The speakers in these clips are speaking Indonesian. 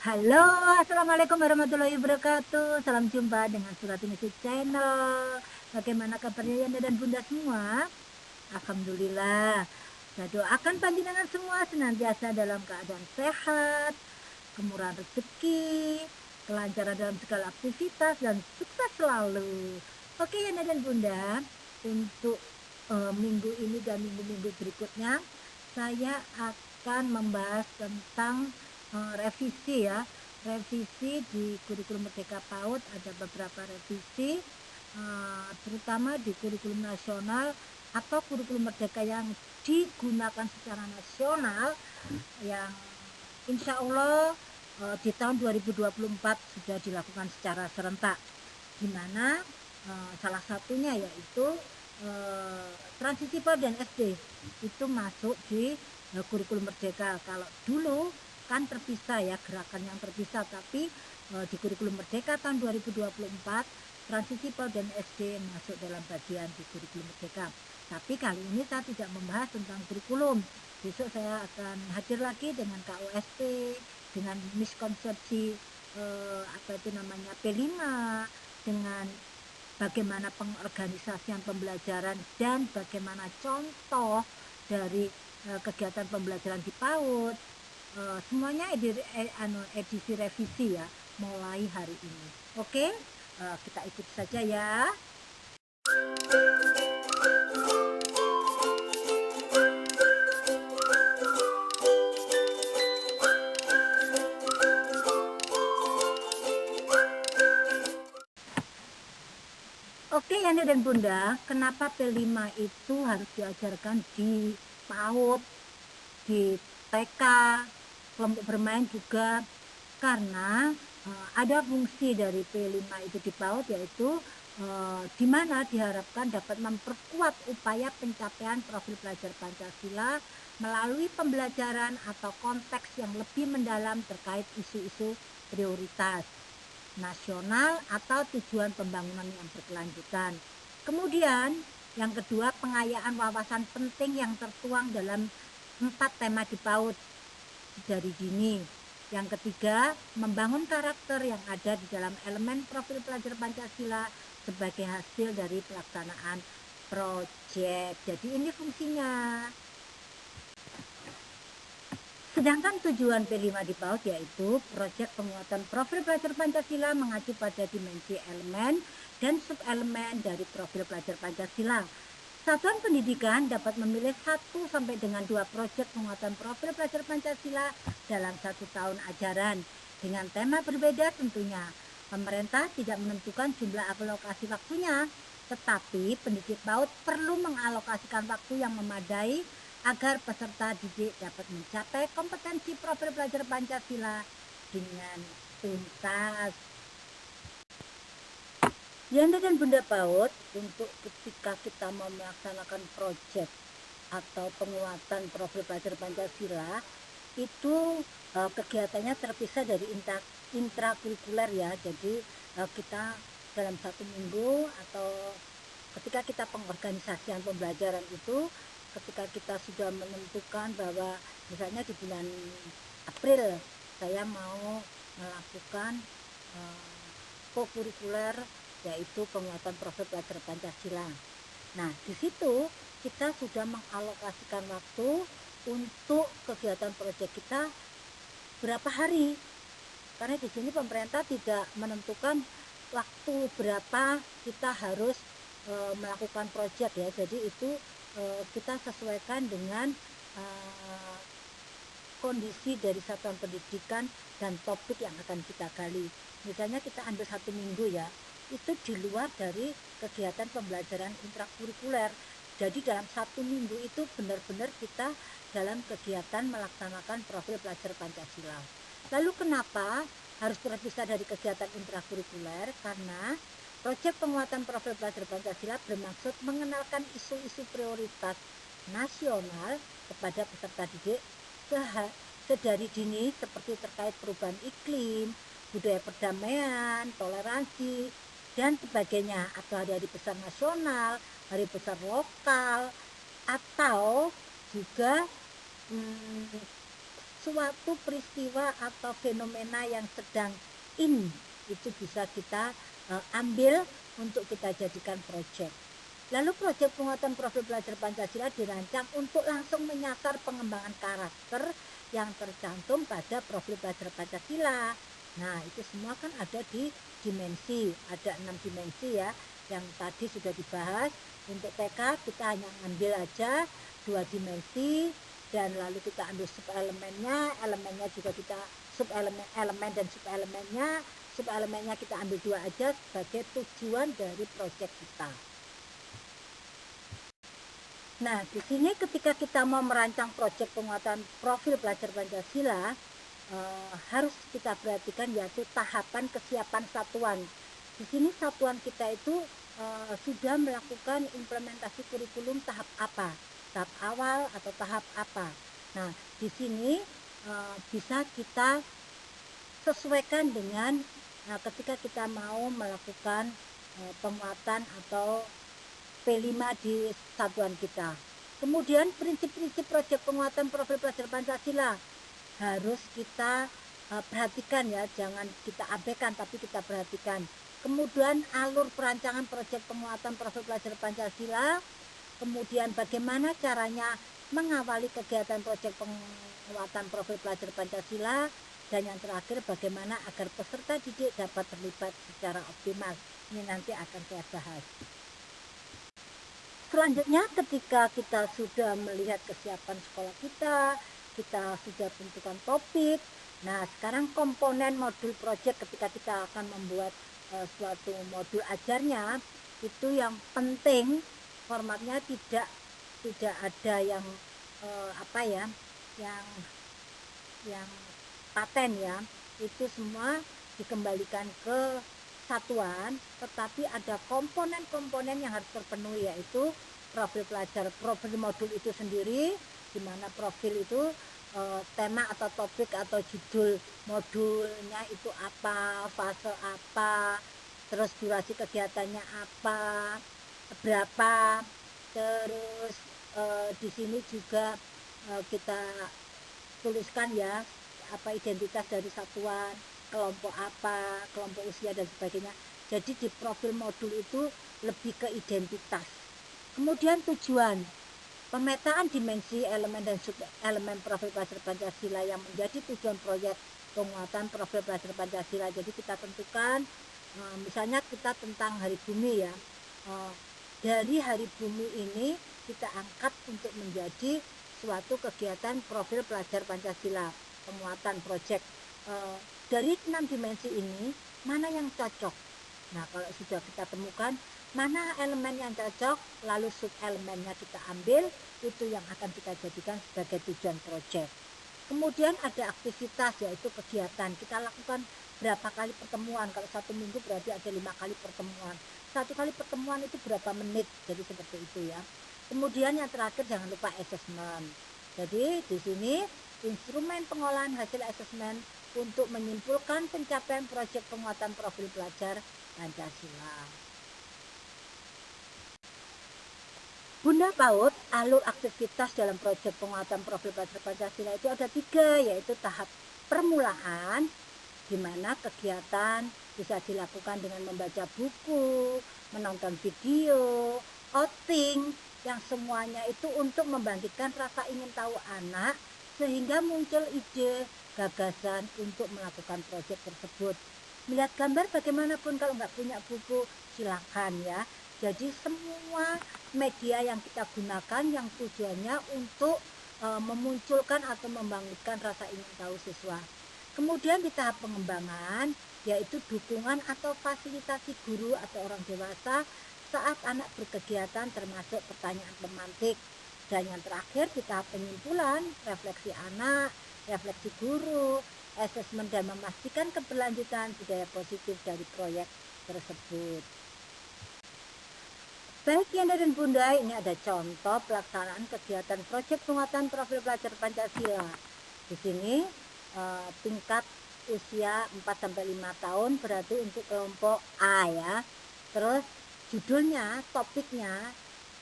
Halo, assalamualaikum warahmatullahi wabarakatuh. Salam jumpa dengan Surati Music Channel. Bagaimana kabarnya Yanda dan Bunda semua? Alhamdulillah. Saya doakan panjenengan semua senantiasa dalam keadaan sehat, kemurahan rezeki, kelancaran dalam segala aktivitas dan sukses selalu. Oke Yanda dan Bunda, untuk minggu ini dan minggu-minggu berikutnya saya akan membahas tentang revisi ya, revisi di kurikulum Merdeka PAUD. Ada beberapa revisi, terutama di kurikulum nasional atau kurikulum Merdeka yang digunakan secara nasional, yang insya Allah di tahun 2024 sudah dilakukan secara serentak, di mana salah satunya yaitu transisi PAUD dan SD itu masuk di kurikulum Merdeka. Kalau dulu kan terpisah ya, gerakan yang terpisah, tapi di kurikulum Merdeka tahun 2024 transisi PAUD dan SD masuk dalam bagian di kurikulum Merdeka. Tapi kali ini saya tidak membahas tentang kurikulum. Besok saya akan hadir lagi dengan KOSP, dengan miskonsepsi apa itu namanya P5, dengan bagaimana pengorganisasian pembelajaran dan bagaimana contoh dari kegiatan pembelajaran di PAUD. Semuanya edisi revisi ya, mulai hari ini. Oke, kita ikuti saja ya. Oke Yanda dan Bunda, kenapa P5 itu harus diajarkan di PAUD, di TK, kelompok bermain juga? Karena ada fungsi dari P5 itu di PAUD, yaitu di mana diharapkan dapat memperkuat upaya pencapaian profil pelajar Pancasila melalui pembelajaran atau konteks yang lebih mendalam terkait isu-isu prioritas nasional atau tujuan pembangunan yang berkelanjutan. Kemudian yang kedua, pengayaan wawasan penting yang tertuang dalam 4 tema di PAUD dari dini. Yang ketiga, membangun karakter yang ada di dalam elemen profil pelajar Pancasila sebagai hasil dari pelaksanaan proyek. Jadi ini fungsinya. Sedangkan tujuan P5 di PAUD yaitu proyek penguatan profil pelajar Pancasila mengacu pada dimensi elemen dan subelemen dari profil pelajar Pancasila. Satuan pendidikan dapat memilih 1 sampai dengan 2 proyek penguatan profil pelajar Pancasila dalam 1 tahun ajaran dengan tema berbeda tentunya. Pemerintah tidak menentukan jumlah alokasi waktunya, tetapi pendidik PAUD perlu mengalokasikan waktu yang memadai agar peserta didik dapat mencapai kompetensi profil pelajar Pancasila dengan tuntas. Yanda dan Bunda PAUD, untuk ketika kita mau melaksanakan proyek atau penguatan profil pelajar Pancasila, itu kegiatannya terpisah dari intrakurikuler ya. Jadi kita dalam 1 minggu atau ketika kita pengorganisasian pembelajaran itu, ketika kita sudah menentukan bahwa misalnya di bulan April saya mau melakukan kokurikuler, yaitu penguatan profil pelajar Pancasila. Nah, di situ kita sudah mengalokasikan waktu untuk kegiatan proyek kita berapa hari. Karena di sini pemerintah tidak menentukan waktu berapa kita harus melakukan proyek ya. Jadi itu kita sesuaikan dengan kondisi dari satuan pendidikan dan topik yang akan kita gali. Misalnya kita ambil 1 minggu ya, itu di luar dari kegiatan pembelajaran intrakurikuler. Jadi dalam 1 minggu itu benar-benar kita dalam kegiatan melaksanakan profil pelajar Pancasila. Lalu kenapa harus terpisah dari kegiatan intrakurikuler? Karena proyek penguatan profil pelajar Pancasila bermaksud mengenalkan isu-isu prioritas nasional kepada peserta didik sedari dini, seperti terkait perubahan iklim, budaya perdamaian, toleransi, dan sebagainya, atau hari-hari besar nasional, hari besar lokal, atau juga suatu peristiwa atau fenomena yang sedang in, itu bisa kita ambil untuk kita jadikan proyek. Lalu proyek penguatan profil pelajar Pancasila dirancang untuk langsung menyasar pengembangan karakter yang tercantum pada profil pelajar Pancasila. Nah, itu semua kan ada di dimensi, ada 6 dimensi ya, yang tadi sudah dibahas. Untuk TK kita hanya ambil aja 2 dimensi, dan lalu kita ambil elemennya juga kita elemen dan elemennya kita ambil 2 aja sebagai tujuan dari proyek kita. Nah, di sini ketika kita mau merancang proyek penguatan profil pelajar Pancasila, harus kita perhatikan yaitu tahapan kesiapan satuan. Di sini satuan kita itu sudah melakukan implementasi kurikulum tahap apa, tahap awal atau tahap apa. Nah, di sini bisa kita sesuaikan dengan ketika kita mau melakukan penguatan atau P5 di satuan kita. Kemudian prinsip-prinsip proyek penguatan profil pelajar Pancasila harus kita perhatikan ya, jangan kita abaikan tapi kita perhatikan. Kemudian alur perancangan proyek penguatan profil pelajar Pancasila, kemudian bagaimana caranya mengawali kegiatan proyek penguatan profil pelajar Pancasila, dan yang terakhir bagaimana agar peserta didik dapat terlibat secara optimal. Ini nanti akan saya bahas. Selanjutnya ketika kita sudah melihat kesiapan sekolah kita sudah tentukan topik. Nah, sekarang komponen modul proyek ketika kita akan membuat suatu modul ajarnya, itu yang penting formatnya tidak ada yang yang paten ya. Itu semua dikembalikan ke satuan, tetapi ada komponen-komponen yang harus terpenuhi, yaitu profil pelajar, profil modul itu sendiri, di mana profil itu tema atau topik atau judul modulnya itu apa, fase apa, terus durasi kegiatannya apa, berapa, terus di sini juga kita tuliskan ya apa identitas dari satuan, kelompok apa, kelompok usia dan sebagainya. Jadi di profil modul itu lebih ke identitas. Kemudian tujuan, pemetaan dimensi elemen dan sub-elemen profil pelajar Pancasila yang menjadi tujuan proyek penguatan profil pelajar Pancasila. Jadi kita tentukan, misalnya kita tentang Hari Bumi ya, dari Hari Bumi ini kita angkat untuk menjadi suatu kegiatan profil pelajar Pancasila, penguatan proyek. Dari 6 dimensi ini mana yang cocok? Nah, kalau sudah kita temukan mana elemen yang cocok, lalu sub elemennya kita ambil, itu yang akan kita jadikan sebagai tujuan proyek. Kemudian ada aktivitas, yaitu kegiatan. Kita lakukan berapa kali pertemuan. Kalau 1 minggu berarti ada 5 kali pertemuan. 1 kali pertemuan itu berapa menit, jadi seperti itu ya. Kemudian yang terakhir jangan lupa asesmen. Jadi di sini instrumen pengolahan hasil asesmen untuk menyimpulkan pencapaian proyek penguatan profil pelajar Pancasila. Bunda PAUD, alur aktivitas dalam proyek penguatan profil pelajar Pancasila itu ada 3, yaitu tahap permulaan, di mana kegiatan bisa dilakukan dengan membaca buku, menonton video, outing, yang semuanya itu untuk membangkitkan rasa ingin tahu anak, sehingga muncul ide, gagasan untuk melakukan proyek tersebut. Melihat gambar bagaimanapun kalau nggak punya buku, silakan ya. Jadi semua media yang kita gunakan yang tujuannya untuk memunculkan atau membangkitkan rasa ingin tahu siswa. Kemudian di tahap pengembangan, yaitu dukungan atau fasilitasi guru atau orang dewasa saat anak berkegiatan, termasuk pertanyaan pemantik. Dan yang terakhir di tahap penyimpulan, refleksi anak, refleksi guru, asesmen dan memastikan keberlanjutan budaya positif dari proyek tersebut. Baik Yanda dan Bunda, ini ada contoh pelaksanaan kegiatan proyek penguatan profil pelajar Pancasila. Di sini tingkat usia 4-5 tahun berarti untuk kelompok A ya. Terus judulnya, topiknya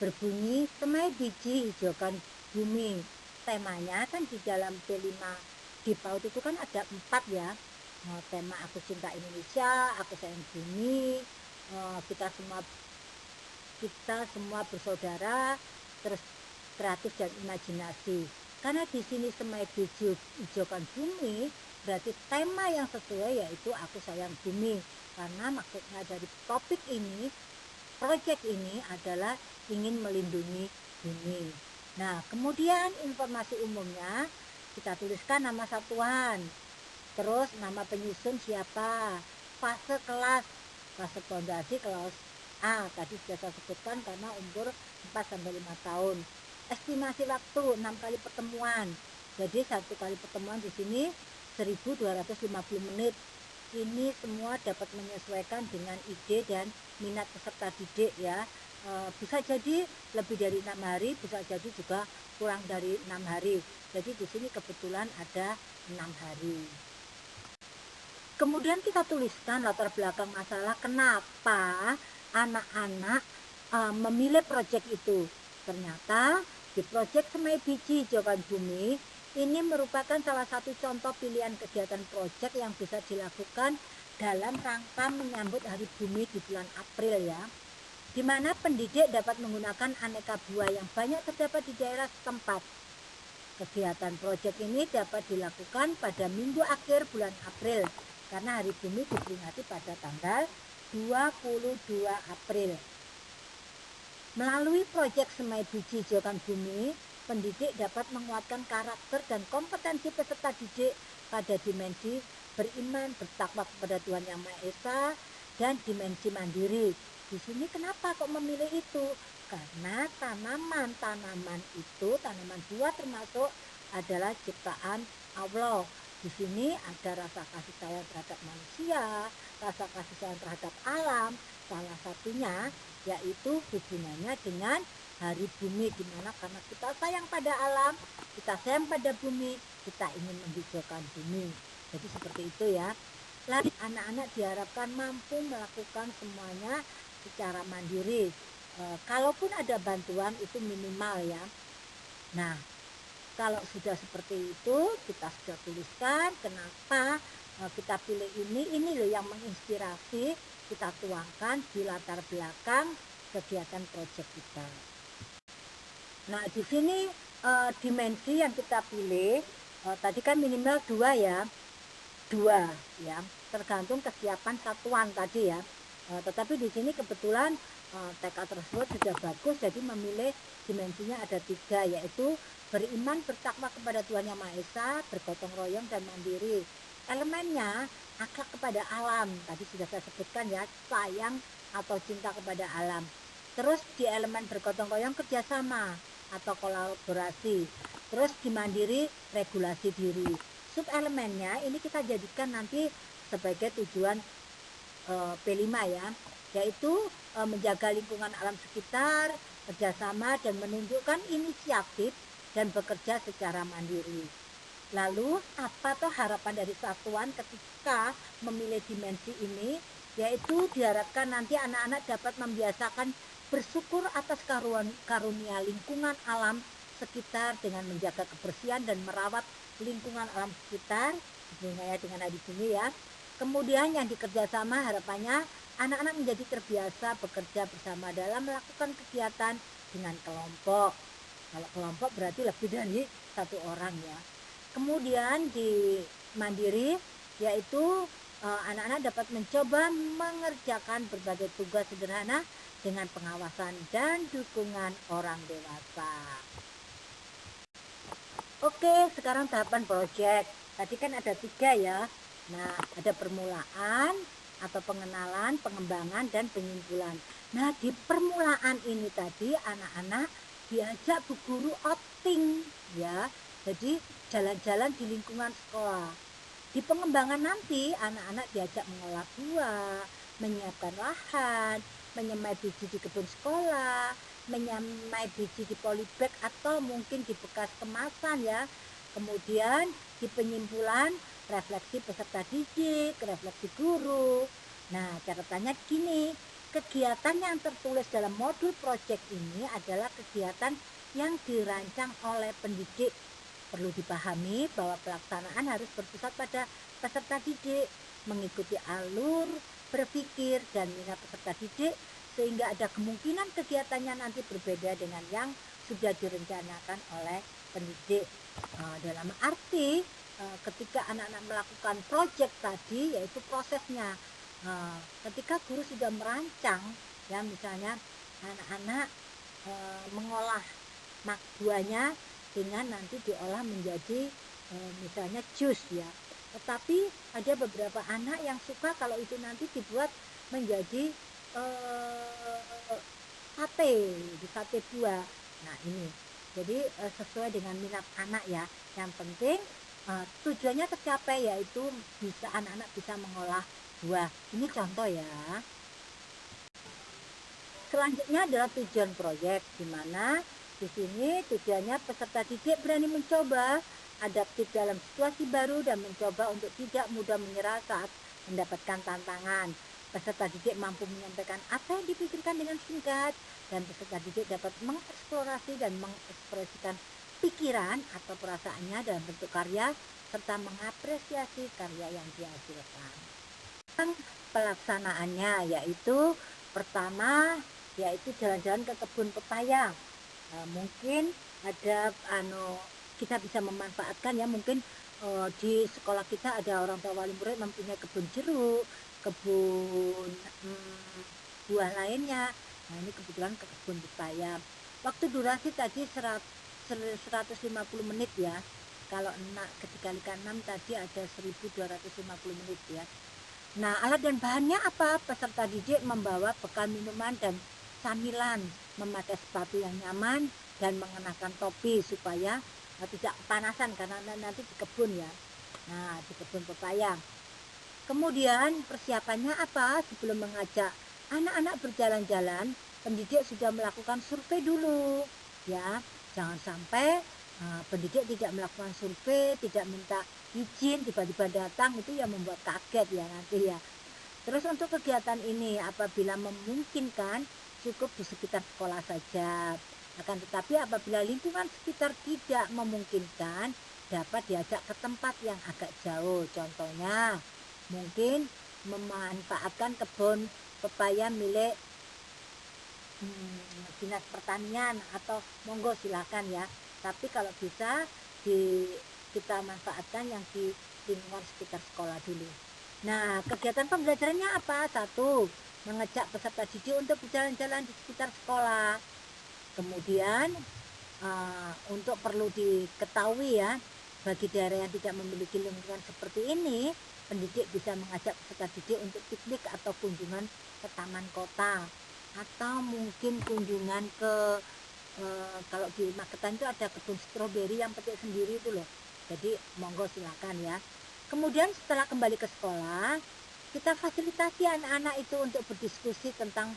berbunyi semai biji hijaukan bumi. Temanya kan di dalam P5 di PAUD itu kan ada 4 ya, tema Aku Cinta Indonesia, Aku Sayang Bumi, kita semua bersaudara, terus kreatif dan imajinasi. Karena di sini semai hijaukan bumi, berarti tema yang sesuai yaitu Aku Sayang Bumi. Karena maksudnya dari topik ini, proyek ini adalah ingin melindungi bumi. Nah, kemudian informasi umumnya kita tuliskan nama satuan, terus nama penyusun siapa, fase kelas, fase fondasi kelas A, tadi sudah saya sebutkan karena umur 4-5 tahun. Estimasi waktu 6 kali pertemuan. Jadi satu kali pertemuan di sini 1250 menit. Ini semua dapat menyesuaikan dengan ide dan minat peserta didik ya. Bisa jadi lebih dari 6 hari, bisa jadi juga kurang dari 6 hari. Jadi di sini kebetulan ada 6 hari. Kemudian kita tuliskan latar belakang masalah kenapa anak-anak memilih proyek itu. Ternyata di proyek Semai Biji Hijaukan Bumi ini merupakan salah satu contoh pilihan kegiatan proyek yang bisa dilakukan dalam rangka menyambut Hari Bumi di bulan April ya, di mana pendidik dapat menggunakan aneka buah yang banyak terdapat di daerah setempat. Kegiatan proyek ini dapat dilakukan pada minggu akhir bulan April karena Hari Bumi diperingati pada tanggal 22 April. Melalui proyek Semai Biji Hijaukan Bumi, pendidik dapat menguatkan karakter dan kompetensi peserta didik pada dimensi beriman, bertakwa kepada Tuhan Yang Maha Esa, dan dimensi mandiri. Di sini kenapa kok memilih itu? Karena tanaman itu, tanaman buah termasuk adalah ciptaan Allah. Di sini ada rasa kasih sayang terhadap manusia, rasa kasih sayang terhadap alam. Salah satunya yaitu hubungannya dengan Hari Bumi, dimana karena kita sayang pada alam, kita sayang pada bumi, kita ingin menghijaukan bumi. Jadi seperti itu ya. Lalu anak-anak diharapkan mampu melakukan semuanya secara mandiri. Kalaupun ada bantuan itu minimal ya. Nah, kalau sudah seperti itu, kita sudah tuliskan kenapa kita pilih ini loh yang menginspirasi, kita tuangkan di latar belakang kegiatan proyek kita. Nah, di sini dimensi yang kita pilih tadi kan minimal 2 ya. 2 ya, tergantung kesiapan satuan tadi ya. Tetapi di sini kebetulan TK tersebut sudah bagus, jadi memilih dimensinya ada 3, yaitu beriman, bertakwa kepada Tuhan Yang Maha Esa, bergotong royong dan mandiri. Elemennya akhlak kepada alam, tadi sudah saya sebutkan ya, sayang atau cinta kepada alam. Terus di elemen bergotong royong kerjasama atau kolaborasi. Terus di mandiri regulasi diri. Sub elemennya ini kita jadikan nanti sebagai tujuan P5 ya, yaitu menjaga lingkungan alam sekitar, kerjasama dan menunjukkan inisiatif dan bekerja secara mandiri. Lalu apa toh harapan dari satuan ketika memilih dimensi ini? Yaitu diharapkan nanti anak-anak dapat membiasakan bersyukur atas karunia lingkungan alam sekitar dengan menjaga kebersihan dan merawat lingkungan alam sekitar, hubungannya dengan Hari Bumi ya. Kemudian yang dikerjasama harapannya anak-anak menjadi terbiasa bekerja bersama dalam melakukan kegiatan dengan kelompok. Kalau kelompok berarti lebih dari 1 orang ya. Kemudian di mandiri yaitu anak-anak dapat mencoba mengerjakan berbagai tugas sederhana dengan pengawasan dan dukungan orang dewasa. Oke, sekarang tahapan proyek. Tadi kan ada 3 ya. Nah, ada permulaan atau pengenalan, pengembangan, dan penyimpulan. Nah, di permulaan ini tadi anak-anak diajak Bu Guru outing ya. Jadi jalan-jalan di lingkungan sekolah. Di pengembangan nanti anak-anak diajak mengolah buah, menyiapkan lahan, menyemai biji di kebun sekolah, menyemai biji di polybag atau mungkin di bekas kemasan ya. Kemudian di penyimpulan refleksi peserta didik, refleksi guru. Nah, catatannya gini, kegiatan yang tertulis dalam modul proyek ini adalah kegiatan yang dirancang oleh pendidik Perlu dipahami bahwa pelaksanaan harus berpusat pada peserta didik, mengikuti alur berpikir dan minat peserta didik, sehingga ada kemungkinan kegiatannya nanti berbeda dengan yang sudah direncanakan oleh pendidik. Dalam arti ketika anak-anak melakukan proyek tadi, yaitu prosesnya, ketika guru sudah merancang, ya misalnya anak-anak mengolah buahnya dengan nanti diolah menjadi misalnya jus ya. Tetapi ada beberapa anak yang suka kalau itu nanti dibuat menjadi sate buah. Nah ini, jadi sesuai dengan minat anak ya. Yang penting tujuannya tercapai, yaitu bisa anak-anak bisa mengolah buah. Ini contoh ya. Selanjutnya adalah tujuan proyek, di mana di sini tujuannya peserta didik berani mencoba, adaptif dalam situasi baru, dan mencoba untuk tidak mudah menyerah saat mendapatkan tantangan. Peserta didik mampu menyampaikan apa yang dipikirkan dengan singkat, dan peserta didik dapat mengeksplorasi dan mengekspresikan pikiran atau perasaannya dalam bentuk karya, serta mengapresiasi karya yang dihasilkan. Pelaksanaannya yaitu pertama yaitu jalan-jalan ke kebun pepaya. Mungkin ada kita bisa memanfaatkan ya, mungkin di sekolah kita ada orang tua wali murid mempunyai kebun jeruk, kebun buah lainnya. Nah ini kebetulan ke kebun pepaya. Waktu durasi tadi 150 menit ya. Kalau dikalikan 6 tadi ada 1250 menit ya. Nah alat dan bahannya apa? Peserta didik membawa bekal minuman dan camilan, memakai sepatu yang nyaman, dan mengenakan topi supaya tidak kepanasan karena nanti di kebun ya. Nah di kebun pepaya. Kemudian persiapannya apa? Sebelum mengajak anak-anak berjalan-jalan, pendidik sudah melakukan survei dulu ya. Jangan sampai pendidik tidak melakukan survei, tidak minta izin, tiba-tiba datang, itu yang membuat kaget ya nanti ya. Terus untuk kegiatan ini apabila memungkinkan cukup di sekitar sekolah saja. Akan tetapi apabila lingkungan sekitar tidak memungkinkan, dapat diajak ke tempat yang agak jauh. Contohnya mungkin memanfaatkan kebun pepaya milik dinas pertanian, atau monggo silakan ya. Tapi kalau bisa kita manfaatkan yang di lingkungan sekitar sekolah dulu. Nah kegiatan pembelajarannya apa? 1. Mengajak peserta didik untuk berjalan-jalan di sekitar sekolah. Kemudian untuk perlu diketahui ya, bagi daerah yang tidak memiliki lingkungan seperti ini, pendidik bisa mengajak peserta didik untuk piknik atau kunjungan ke taman kota, atau mungkin kunjungan ke kalau di Magetan itu ada kebun stroberi yang petik sendiri itu loh. Jadi monggo silakan ya. Kemudian setelah kembali ke sekolah, kita fasilitasi anak-anak itu untuk berdiskusi tentang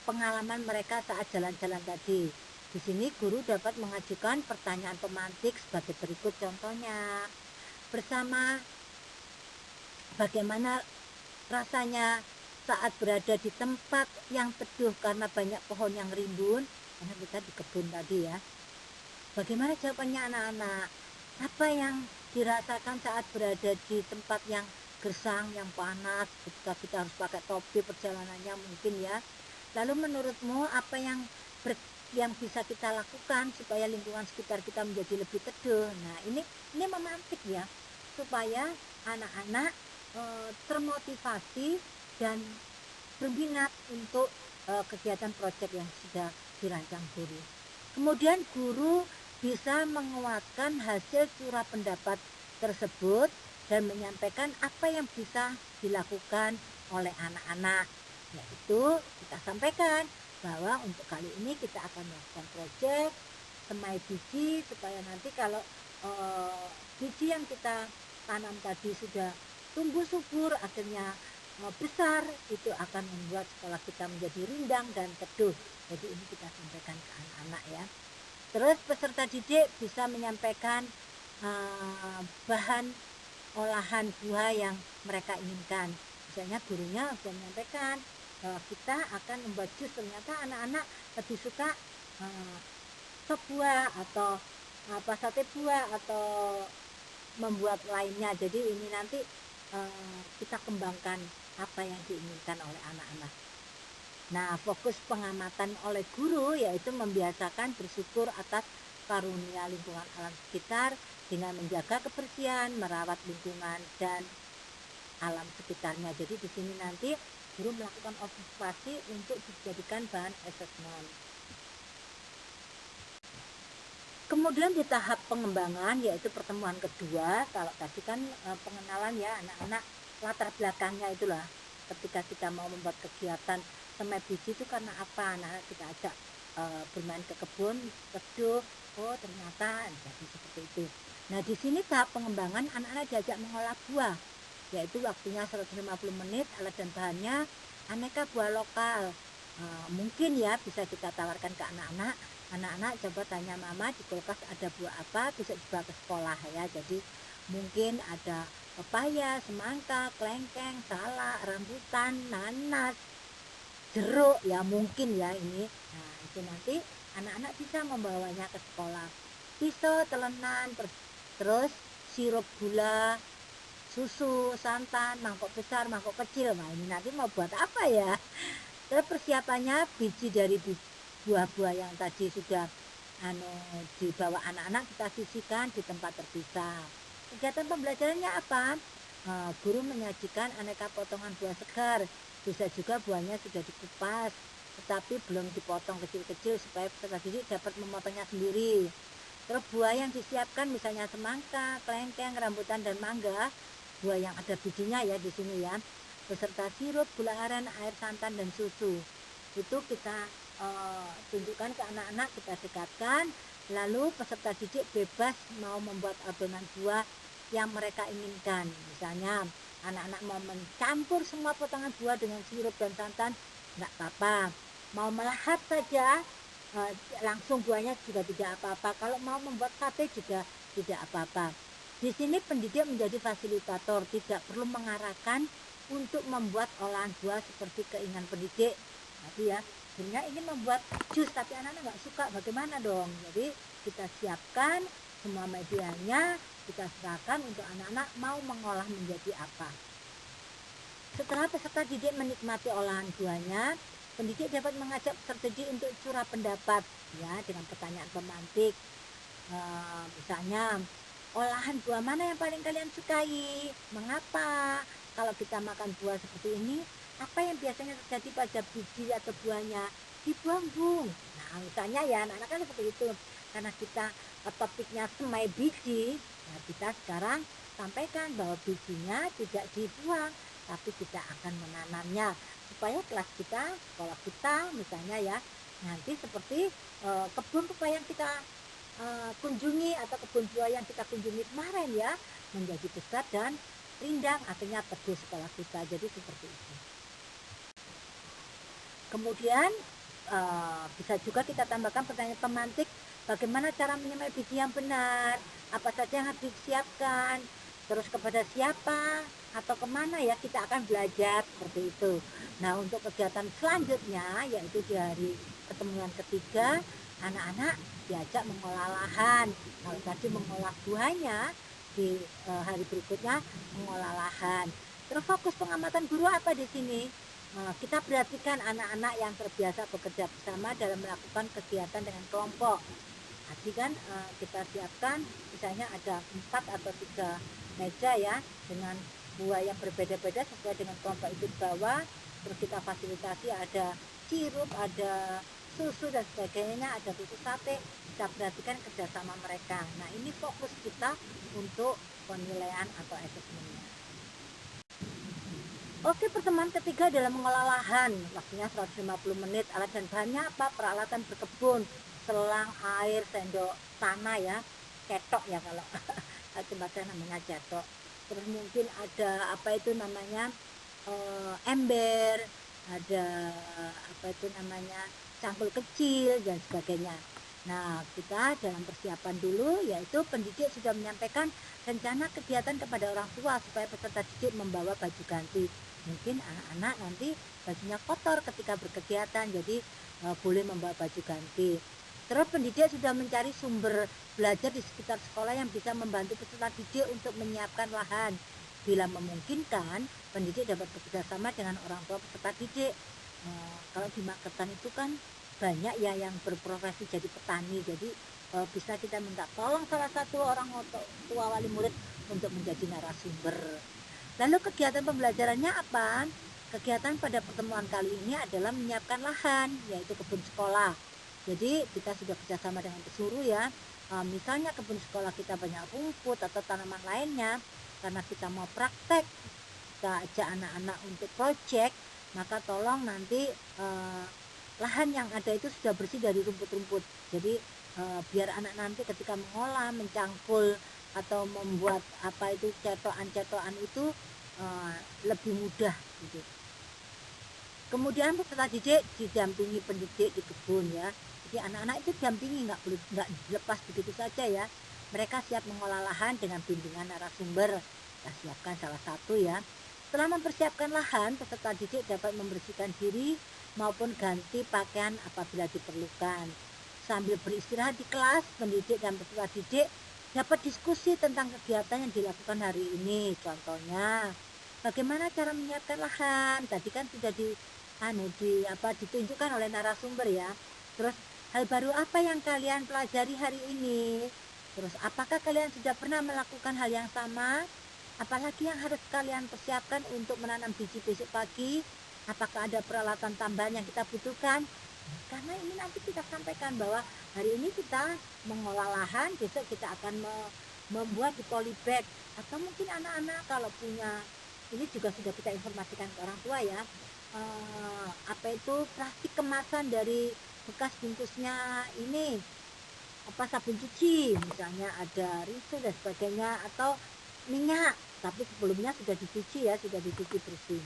pengalaman mereka saat jalan-jalan tadi. Di sini guru dapat mengajukan pertanyaan pemantik sebagai berikut contohnya. Bersama, bagaimana rasanya saat berada di tempat yang teduh karena banyak pohon yang rimbun, karena kita di kebun tadi ya. Bagaimana jawabannya anak-anak? Apa yang dirasakan saat berada di tempat yang gersang, yang panas, ketika kita harus pakai topi perjalanannya mungkin ya. Lalu menurutmu apa yang bisa kita lakukan supaya lingkungan sekitar kita menjadi lebih teduh? Nah ini memantik ya, supaya anak-anak termotivasi dan berminat untuk kegiatan proyek yang sudah dirancang guru. Kemudian guru bisa menguatkan hasil curah pendapat tersebut dan menyampaikan apa yang bisa dilakukan oleh anak-anak. Yaitu kita sampaikan bahwa untuk kali ini kita akan melakukan proyek semai biji, supaya nanti kalau biji yang kita tanam tadi sudah tumbuh subur, akhirnya besar, itu akan membuat sekolah kita menjadi rindang dan teduh. Jadi ini kita sampaikan ke anak-anak ya. Terus peserta didik bisa menyampaikan bahan olahan buah yang mereka inginkan. Misalnya gurunya sudah menyampaikan bahwa kita akan membuat jus, ternyata anak-anak lebih suka sop buah atau apa sate buah atau membuat lainnya. Jadi ini nanti kita kembangkan apa yang diinginkan oleh anak-anak. Nah, fokus pengamatan oleh guru yaitu membiasakan bersyukur atas karunia lingkungan alam sekitar dengan menjaga kebersihan, merawat lingkungan dan alam sekitarnya. Jadi di sini nanti guru melakukan observasi untuk dijadikan bahan asesmen. Kemudian di tahap pengembangan yaitu pertemuan kedua, kalau tadi kan pengenalan ya anak-anak latar belakangnya itulah. Ketika kita mau membuat kegiatan semai biji itu karena apa? Nah, kita ajak bermain ke kebun, teduh, oh ternyata jadi seperti itu. Nah, di sini tahap pengembangan anak-anak diajak mengolah buah, yaitu waktunya 150 menit, alat dan bahannya aneka buah lokal. Mungkin ya bisa kita tawarkan ke anak-anak. Anak-anak coba tanya mama di kulkas ada buah apa, bisa dibawa ke sekolah ya. Jadi mungkin ada pepaya, semangka, kelengkeng, salak, rambutan, nanas, jeruk ya mungkin ya ini. Nah itu nanti anak-anak bisa membawanya ke sekolah. Pisau, telenan, terus sirup gula, susu, santan, mangkok besar, mangkok kecil. Nah ini nanti mau buat apa ya? Terus persiapannya biji dari buah-buah yang tadi sudah dibawa anak-anak kita sisihkan di tempat terpisah. Kegiatan pembelajarannya apa? Guru menyajikan aneka potongan buah segar. Bisa juga buahnya sudah dikupas, tetapi belum dipotong kecil-kecil supaya peserta didik dapat memotongnya sendiri. Terus buah yang disiapkan misalnya semangka, kelengkeng, rambutan dan mangga, buah yang ada bijinya ya di sini ya, beserta sirup, gula aren, air santan dan susu. Itu kita tunjukkan ke anak-anak, kita dekatkan, lalu peserta didik bebas mau membuat adonan buah yang mereka inginkan. Misalnya anak-anak mau mencampur semua potongan buah dengan sirup dan santan, nggak apa-apa. Mau melahap saja langsung buahnya juga tidak apa-apa. Kalau mau membuat sate juga tidak apa-apa. Di sini pendidik menjadi fasilitator, tidak perlu mengarahkan untuk membuat olahan buah seperti keinginan pendidik. Tapi ya, sebenarnya ingin membuat jus tapi anak-anak nggak suka, bagaimana dong? Jadi kita siapkan semua medianya, kita serahkan untuk anak-anak mau mengolah menjadi apa. Setelah peserta didik menikmati olahan buahnya, pendidik dapat mengajak peserta didik untuk curah pendapat ya dengan pertanyaan pemantik. Misalnya, olahan buah mana yang paling kalian sukai? Mengapa? Kalau kita makan buah seperti ini, apa yang biasanya terjadi pada biji atau buahnya? Dibuang, Bung. Nah, misalnya ya, anak-anak kan seperti itu. Karena kita topiknya semai biji, nah kita sekarang sampaikan bahwa bijinya tidak dibuang, tapi kita akan menanamnya supaya kelas kita, sekolah kita misalnya ya, nanti seperti kebun pepaya yang kita kunjungi atau kebun buah yang kita kunjungi kemarin ya, menjadi besar dan rindang, artinya teguh sekolah kita. Jadi seperti itu. Kemudian bisa juga kita tambahkan pertanyaan pemantik, bagaimana cara menyemai biji yang benar, apa saja yang harus disiapkan, terus kepada siapa atau kemana ya kita akan belajar seperti itu. Nah untuk kegiatan selanjutnya yaitu di hari pertemuan ketiga, anak-anak diajak mengolah lahan. Kalau tadi mengolah buahnya, di hari berikutnya mengolah lahan. Terus fokus pengamatan guru apa di sini? Kita perhatikan anak-anak yang terbiasa bekerja bersama dalam melakukan kegiatan dengan kelompok. Tadi kan kita siapkan misalnya ada 4 atau 3 meja ya dengan buah yang berbeda-beda sesuai dengan kelompok itu di bawah. Terus kita fasilitasi ada sirup, ada susu dan sebagainya, ada susu sate. Kita perhatikan kerjasama mereka. Nah ini fokus kita untuk penilaian atau asesmennya. Oke, pertemuan ketiga dalam mengolah lahan, waktunya 150 menit. Alat dan bahannya apa? Peralatan berkebun, selang, air, sendok tanah ya, cetok ya kalau tempatnya namanya cetok. Terus mungkin ada apa itu namanya ember, ada apa itu namanya cangkul kecil dan sebagainya. Nah kita dalam persiapan dulu yaitu pendidik sudah menyampaikan rencana kegiatan kepada orang tua supaya peserta didik membawa baju ganti. Mungkin anak-anak nanti bajunya kotor ketika berkegiatan, jadi boleh membawa baju ganti. Terus pendidik sudah mencari sumber belajar di sekitar sekolah yang bisa membantu peserta didik untuk menyiapkan lahan. Bila memungkinkan, pendidik dapat bekerjasama dengan orang tua peserta didik. Kalau di Magetan itu kan banyak ya yang berprofesi jadi petani, jadi bisa kita minta tolong salah satu orang tua wali murid untuk menjadi narasumber. Lalu kegiatan pembelajarannya apa? Kegiatan pada pertemuan kali ini adalah menyiapkan lahan, yaitu kebun sekolah. Jadi kita sudah kerjasama dengan pesuruh ya. Misalnya kebun sekolah kita banyak rumput atau tanaman lainnya, karena kita mau praktek, kita ajak anak-anak untuk proyek, maka tolong nanti lahan yang ada itu sudah bersih dari rumput-rumput. Jadi biar anak nanti ketika mengolah, mencangkul atau membuat apa itu cetokan-cetokan itu lebih mudah gitu. Kemudian peserta didik didampingi pendidik di kebun ya. Jadi anak-anak itu dampingi, nggak dilepas begitu saja ya. Mereka siap mengolah lahan dengan bimbingan narasumber. Kita siapkan salah satu ya. Setelah mempersiapkan lahan, peserta didik dapat membersihkan diri maupun ganti pakaian apabila diperlukan. Sambil beristirahat di kelas, pendidik dan peserta didik dapat diskusi tentang kegiatan yang dilakukan hari ini. Contohnya, bagaimana cara menyiapkan lahan? Tadi kan sudah ditunjukkan oleh narasumber ya. Terus hal baru apa yang kalian pelajari hari ini? Terus apakah kalian sudah pernah melakukan hal yang sama? Apalagi yang harus kalian persiapkan untuk menanam biji besok pagi? Apakah ada peralatan tambahan yang kita butuhkan? Karena ini nanti kita sampaikan bahwa hari ini kita mengolah lahan, besok kita akan membuat di polybag. Atau mungkin anak-anak kalau punya, ini juga sudah kita informasikan ke orang tua ya, plastik kemasan dari bekas bungkusnya ini sabun cuci, misalnya ada rinso dan sebagainya, atau minyak, tapi sebelumnya sudah dicuci ya, sudah dicuci bersih.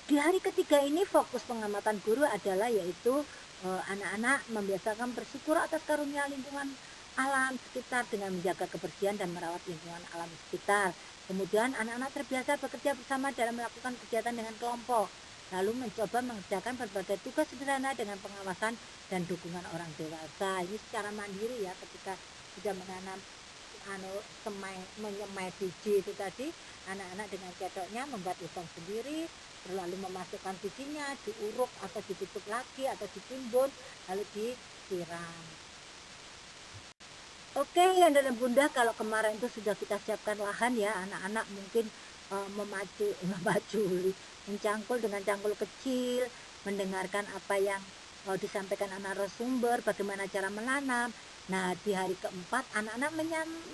Di hari ketiga ini fokus pengamatan guru adalah yaitu anak-anak membiasakan bersyukur atas karunia lingkungan alam sekitar dengan menjaga kebersihan dan merawat lingkungan alam sekitar. Kemudian anak-anak terbiasa bekerja bersama dalam melakukan kegiatan dengan kelompok, lalu mencoba mengerjakan berbagai tugas sederhana dengan pengawasan dan dukungan orang dewasa. Ini secara mandiri ya, ketika sudah menanam menyemai biji itu tadi, anak-anak dengan cetoknya membuat lubang sendiri, lalu memasukkan bijinya, diuruk atau ditutup lagi atau ditimbun, lalu disiram. Oke, yang dan bunda, kalau kemarin itu sudah kita siapkan lahan ya, anak-anak mungkin mencangkul dengan cangkul kecil, mendengarkan apa yang disampaikan anak narasumber, bagaimana cara menanam. Nah, di hari keempat anak-anak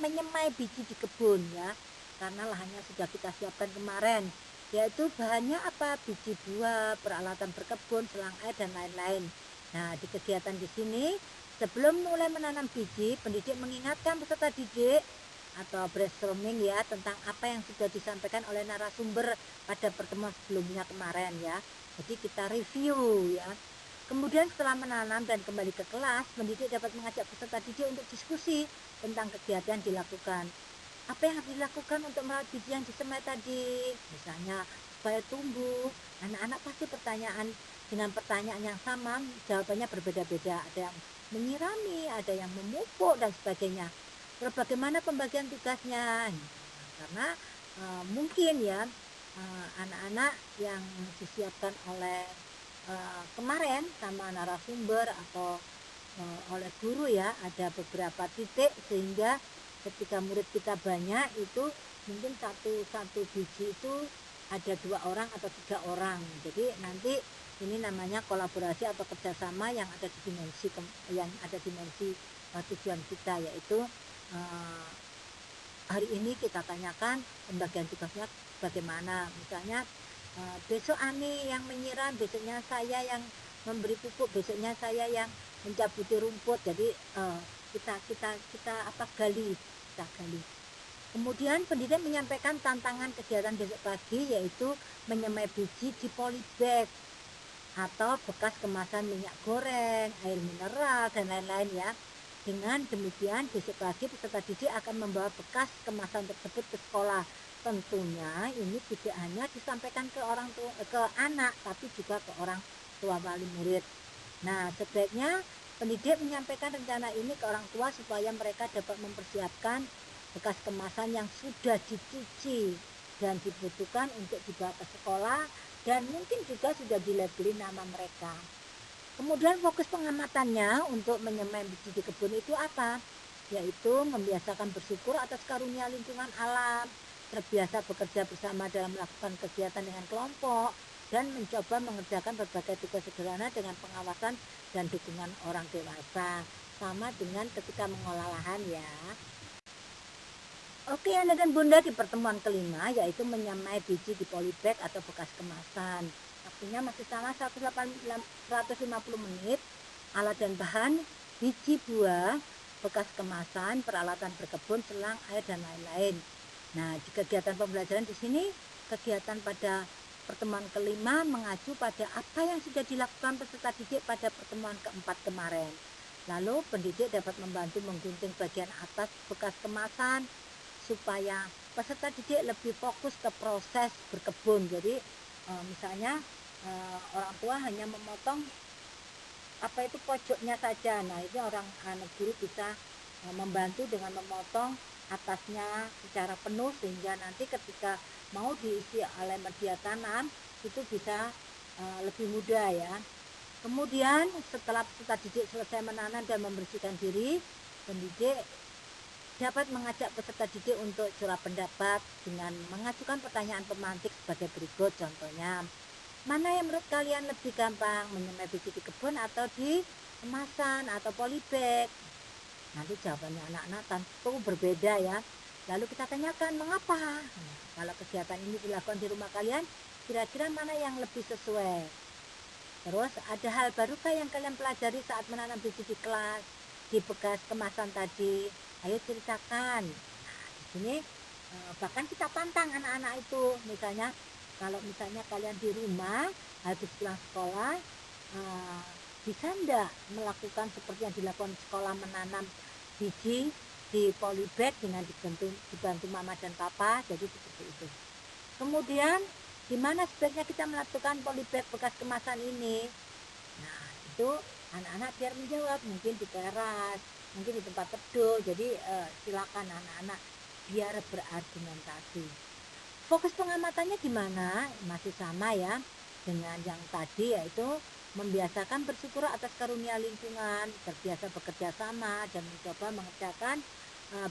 menyemai biji di kebun ya, karena lahannya sudah kita siapkan kemarin, yaitu bahannya apa? Biji buah, peralatan berkebun, selang air dan lain-lain. Nah, di kegiatan di sini, sebelum mulai menanam biji, pendidik mengingatkan peserta didik atau brainstorming ya tentang apa yang sudah disampaikan oleh narasumber pada pertemuan sebelumnya kemarin ya. Jadi kita review ya. Kemudian setelah menanam dan kembali ke kelas, pendidik dapat mengajak peserta didik untuk diskusi tentang kegiatan yang dilakukan. Apa yang harus dilakukan untuk merawat biji yang disemai tadi? Misalnya supaya tumbuh. Anak-anak pasti dengan pertanyaan yang sama, jawabannya berbeda-beda. Ada yang menyirami, ada yang memupuk dan sebagainya. Terus bagaimana pembagian tugasnya? Karena mungkin ya anak-anak yang disiapkan oleh kemarin sama narasumber atau oleh guru ya, ada beberapa titik sehingga ketika murid kita banyak itu mungkin satu biji itu ada 2 orang atau 3 orang. Jadi nanti ini namanya kolaborasi atau kerjasama yang ada di dimensi tujuan kita, yaitu hari ini kita tanyakan pembagian tugasnya bagaimana. Misalnya besok Ani yang menyiram, besoknya saya yang memberi pupuk, besoknya saya yang mencabuti rumput. Jadi kita gali. Kemudian pendidik menyampaikan tantangan kegiatan besok pagi, yaitu menyemai biji di polybag atau bekas kemasan minyak goreng, air mineral dan lain-lain ya. Dengan demikian besok pagi peserta didik akan membawa bekas kemasan tersebut ke sekolah. Tentunya ini tidak hanya disampaikan ke anak, tapi juga ke orang tua wali murid. Nah, sebaiknya pendidik menyampaikan rencana ini ke orang tua supaya mereka dapat mempersiapkan bekas kemasan yang sudah dicuci dan dibutuhkan untuk dibawa ke sekolah, dan mungkin juga sudah dilabeli nama mereka. Kemudian fokus pengamatannya untuk menyemai biji di kebun itu apa? Yaitu membiasakan bersyukur atas karunia lingkungan alam, terbiasa bekerja bersama dalam melakukan kegiatan dengan kelompok, dan mencoba mengerjakan berbagai tugas sederhana dengan pengawasan dan dukungan orang dewasa. Sama dengan ketika mengolah lahan ya. Oke, Anda dan Bunda, di pertemuan kelima yaitu menyemai biji di polybag atau bekas kemasan. Waktunya masih sama 150 menit. Alat dan bahan: biji buah, bekas kemasan, peralatan berkebun, selang, air, dan lain-lain. Nah, di kegiatan pembelajaran di sini, kegiatan pada pertemuan kelima mengacu pada apa yang sudah dilakukan peserta didik pada pertemuan keempat kemarin. Lalu pendidik dapat membantu menggunting bagian atas bekas kemasan supaya peserta didik lebih fokus ke proses berkebun. Jadi misalnya orang tua hanya memotong apa itu pojoknya saja. Nah, itu guru bisa membantu dengan memotong atasnya secara penuh, sehingga nanti ketika mau diisi oleh media tanam itu bisa lebih mudah ya. Kemudian setelah peserta didik selesai menanam dan membersihkan diri, pendidik dapat mengajak peserta didik untuk curah pendapat dengan mengajukan pertanyaan pemantik sebagai berikut. Contohnya, mana yang menurut kalian lebih gampang, menyemai biji di kebun atau di kemasan atau polybag? Nanti jawabannya anak-anak tentu berbeda ya. Lalu kita tanyakan mengapa. Nah, kalau kegiatan ini dilakukan di rumah kalian, kira-kira mana yang lebih sesuai? Terus ada hal barukah yang kalian pelajari saat menanam biji di kelas, di bekas kemasan tadi? Ayo ceritakan. Nah, di sini bahkan kita tantang anak-anak itu. Misalnya kalau misalnya kalian di rumah habis pulang sekolah, bisa enggak melakukan seperti yang dilakukan sekolah, menanam biji di polybag dengan dibantu mama dan papa, jadi seperti itu. Kemudian gimana sebaiknya kita melakukan polybag bekas kemasan ini? Nah, itu anak-anak biar menjawab, mungkin di teras, mungkin di tempat teduh. Jadi silakan anak-anak biar berargumentasi. Fokus pengamatannya gimana? Masih sama ya dengan yang tadi, yaitu membiasakan bersyukur atas karunia lingkungan, terbiasa bekerja sama, dan mencoba mengerjakan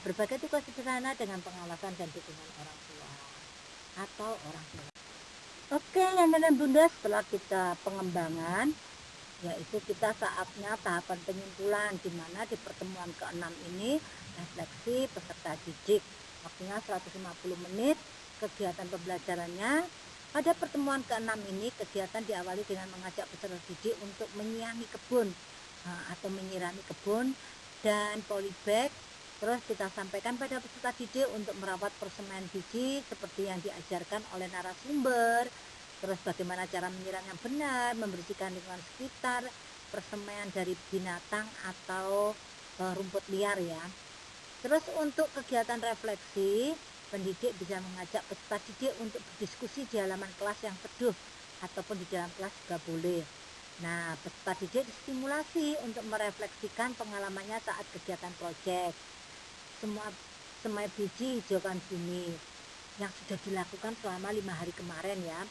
berbagai tugas sederhana dengan pengawasan dan dukungan orang tua atau orang tua. Oke, Nanda dan Bunda, setelah kita pengembangan, yaitu kita saatnya tahapan penyimpulan, di mana di pertemuan ke-6 ini refleksi peserta didik. Waktunya 150 menit. Kegiatan pembelajarannya pada pertemuan ke-6 ini, kegiatan diawali dengan mengajak peserta didik untuk menyiangi kebun atau menyirami kebun dan polybag. Terus kita sampaikan pada peserta didik untuk merawat persemaian biji seperti yang diajarkan oleh narasumber. Terus bagaimana cara menyiram yang benar, membersihkan lingkungan sekitar, persemaian dari binatang atau rumput liar ya. Terus untuk kegiatan refleksi, pendidik bisa mengajak peserta didik untuk berdiskusi di halaman kelas yang teduh ataupun di dalam kelas juga boleh. Nah, peserta didik distimulasi untuk merefleksikan pengalamannya saat kegiatan proyek semai biji hijaukan bumi yang sudah dilakukan selama 5 hari kemarin ya.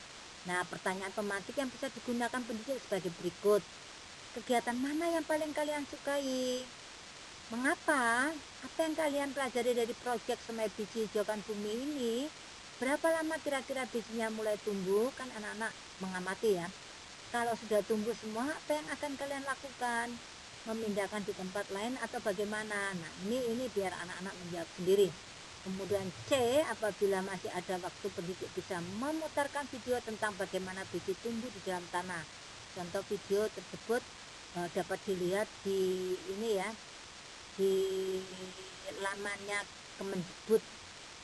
Nah, pertanyaan pemantik yang bisa digunakan pendidik sebagai berikut. Kegiatan mana yang paling kalian sukai? Mengapa? Apa yang kalian pelajari dari proyek semai biji hijaukan bumi ini? Berapa lama kira-kira bijinya mulai tumbuh? Kan anak-anak mengamati ya. Kalau sudah tumbuh semua, apa yang akan kalian lakukan? Memindahkan di tempat lain atau bagaimana? Nah, ini biar anak-anak menjawab sendiri. Kemudian C, apabila masih ada waktu, pendidik bisa memutarkan video tentang bagaimana biji tumbuh di dalam tanah. Contoh video tersebut dapat dilihat di ini ya, di lamannya Kemendikbud,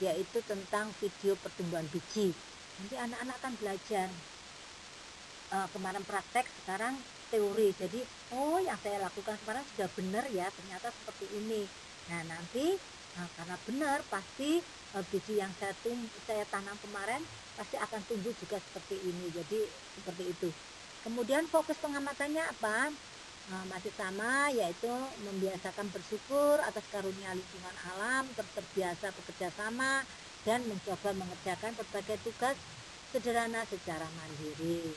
yaitu tentang video pertumbuhan biji. Nanti anak-anak akan belajar kemarin praktek, sekarang teori. Jadi yang saya lakukan sekarang sudah benar ya, ternyata seperti ini. Nah, nanti karena benar, pasti biji yang saya tanam kemarin pasti akan tumbuh juga seperti ini. Jadi seperti itu. Kemudian fokus pengamatannya apa? Masih sama, yaitu membiasakan bersyukur atas karunia lingkungan alam, terbiasa bekerja sama, dan mencoba mengerjakan berbagai tugas sederhana secara mandiri.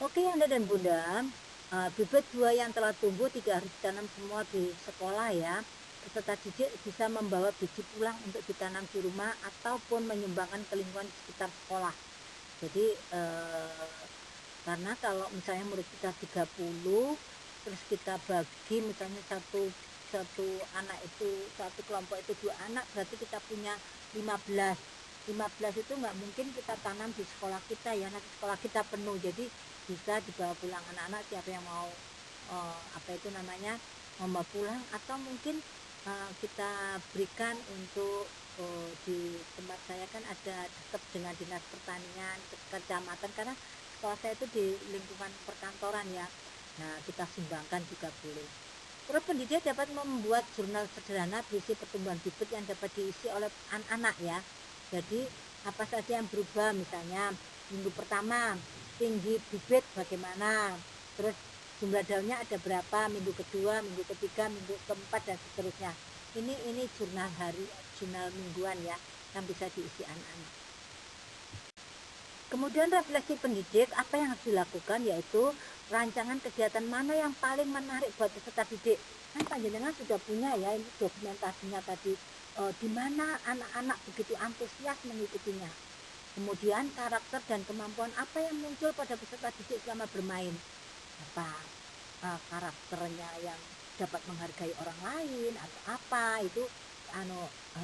Oke Anda dan Bunda, bibit buah yang telah tumbuh tidak harus ditanam semua di sekolah ya. Peserta didik bisa membawa biji pulang untuk ditanam di rumah ataupun menyumbangkan ke lingkungan di sekitar sekolah. Jadi karena kalau misalnya murid kita 30, terus kita bagi misalnya satu satu anak itu, satu kelompok itu 2 anak, berarti kita punya 15. 15 itu nggak mungkin kita tanam di sekolah kita ya, nanti sekolah kita penuh. Jadi bisa dibawa pulang anak-anak, siapa yang mau apa itu namanya membawa pulang, atau mungkin kita berikan untuk di tempat saya kan ada dekat dengan dinas pertanian kecamatan, karena sekolah saya itu di lingkungan perkantoran ya. Nah, kita sumbangkan juga boleh. Terus pendidik dapat membuat jurnal sederhana berisi pertumbuhan bibit yang dapat diisi oleh anak-anak ya. Jadi apa saja yang berubah, misalnya minggu pertama tinggi bibit bagaimana, terus jumlah daunnya ada berapa, minggu kedua, minggu ketiga, minggu keempat, dan seterusnya. Ini jurnal mingguan ya, yang bisa diisi anak-anak. Kemudian refleksi pendidik, apa yang harus dilakukan, yaitu rancangan kegiatan mana yang paling menarik buat peserta didik. Kan panjenengan sudah punya ya ini dokumentasinya tadi, di mana anak-anak begitu antusias mengikutinya. Kemudian karakter dan kemampuan apa yang muncul pada peserta didik selama bermain. Apa karakternya yang dapat menghargai orang lain atau apa itu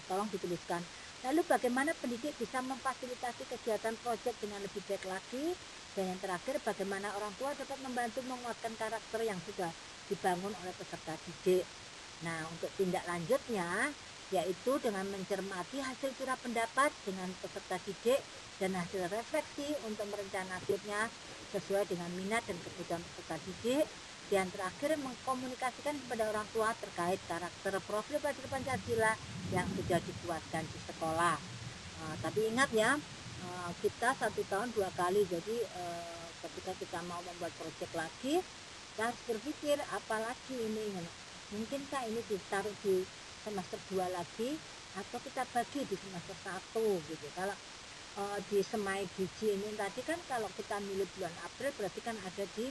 tolong dituliskan. Lalu bagaimana pendidik bisa memfasilitasi kegiatan proyek dengan lebih baik lagi, dan yang terakhir bagaimana orang tua dapat membantu menguatkan karakter yang sudah dibangun oleh peserta didik. Nah, untuk tindak lanjutnya yaitu dengan mencermati hasil curah pendapat dengan peserta didik dan hasil refleksi untuk merencanakan nasibnya sesuai dengan minat dan kebutuhan peserta didik. Dan terakhir mengkomunikasikan kepada orang tua terkait karakter profil pelajar Pancasila yang sudah dikuatkan di sekolah. Tapi ingat ya, kita 1 tahun 2 kali, jadi ketika kita mau membuat proyek lagi, kita harus berpikir apalagi ini, mungkinkah ini ditaruh di semester 2 lagi atau kita bagi di semester 1 gitu. Kalau di semai biji ini tadi kan kalau kita milih bulan April berarti kan ada di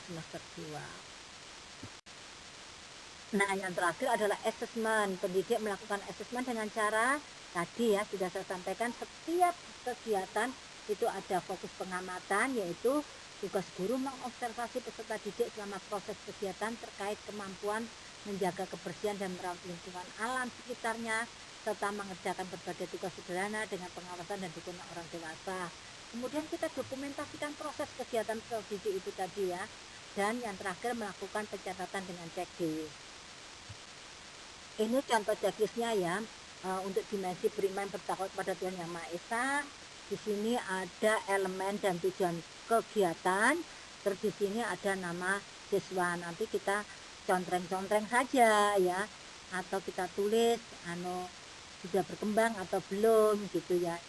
semester 2. Nah, yang terakhir adalah asesmen. Pendidik melakukan asesmen dengan cara tadi ya sudah saya sampaikan, setiap kegiatan itu ada fokus pengamatan, yaitu tugas guru mengobservasi peserta didik selama proses kegiatan terkait kemampuan menjaga kebersihan dan merawat lingkungan alam sekitarnya, serta mengerjakan berbagai tugas sederhana dengan pengawasan dan dukungan orang dewasa. Kemudian kita dokumentasikan proses kegiatan didik itu tadi ya. Dan yang terakhir melakukan pencatatan dengan checklist. Ini contoh checklistnya ya, untuk dimensi beriman bertakwa kepada Tuhan Yang Maha Esa. Di sini ada elemen dan tujuan kegiatan. Terus di sini ada nama siswa. Nanti kita contreng-contreng saja ya, atau kita tulis sudah berkembang atau belum gitu ya.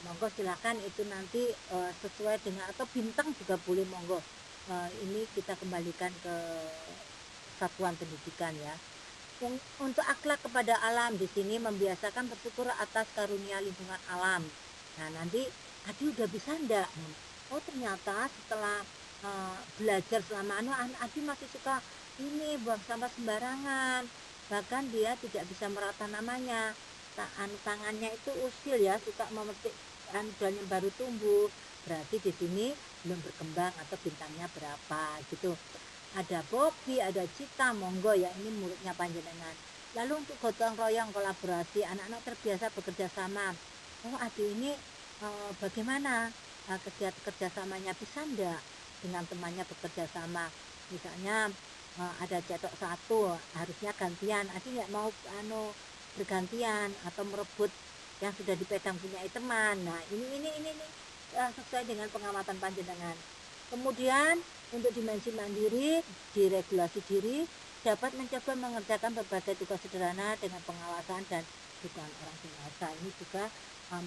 Monggo silakan itu nanti sesuai dengan, atau bintang juga boleh, monggo. Ini kita kembalikan ke satuan pendidikan ya. Untuk akhlak kepada alam, di sini membiasakan bersyukur atas karunia lingkungan alam. Nah, nanti Adi udah bisa enggak? Oh, ternyata setelah belajar selama Adi masih suka ini buang sampah sembarangan. Bahkan dia tidak bisa merata namanya. Tangannya itu usil ya, suka memetik daun yang baru tumbuh, berarti di sini belum berkembang atau bintangnya berapa gitu. Ada Bobby, ada Cita, monggo ya, ini muridnya panjenengan. Lalu untuk gotong royong kolaborasi, anak-anak terbiasa bekerja sama. Oh, Adi ini bagaimana kegiatan kerjasamanya, bisa enggak dengan temannya bekerja sama? Misalnya ada cetok satu, harusnya gantian, Adi nggak mau bergantian atau merebut yang sudah dipegang punya teman. Nah, ini sesuai dengan pengamatan panjenengan. Kemudian untuk dimensi mandiri, diregulasi diri, dapat mencoba mengerjakan berbagai tugas sederhana dengan pengawasan dan dukungan orang dewasa. Ini juga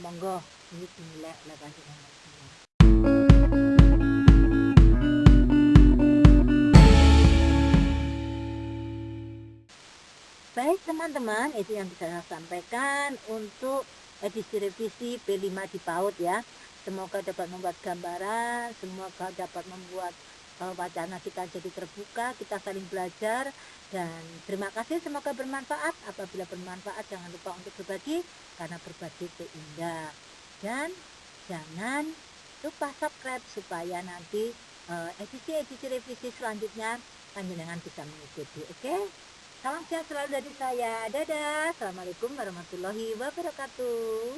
monggo ini dinilai oleh panjenengan. Baik teman-teman, itu yang bisa saya sampaikan untuk edisi revisi P5 di PAUD ya. Semoga dapat membuat gambaran, semoga dapat membuat wacana kita jadi terbuka, kita saling belajar. Dan terima kasih, semoga bermanfaat. Apabila bermanfaat, jangan lupa untuk berbagi, karena berbagi itu indah. Dan jangan lupa subscribe supaya nanti edisi-edisi revisi selanjutnya panjenengan bisa mengikuti. Oke? Salam sehat selalu dari saya. Dadah. Assalamualaikum warahmatullahi wabarakatuh.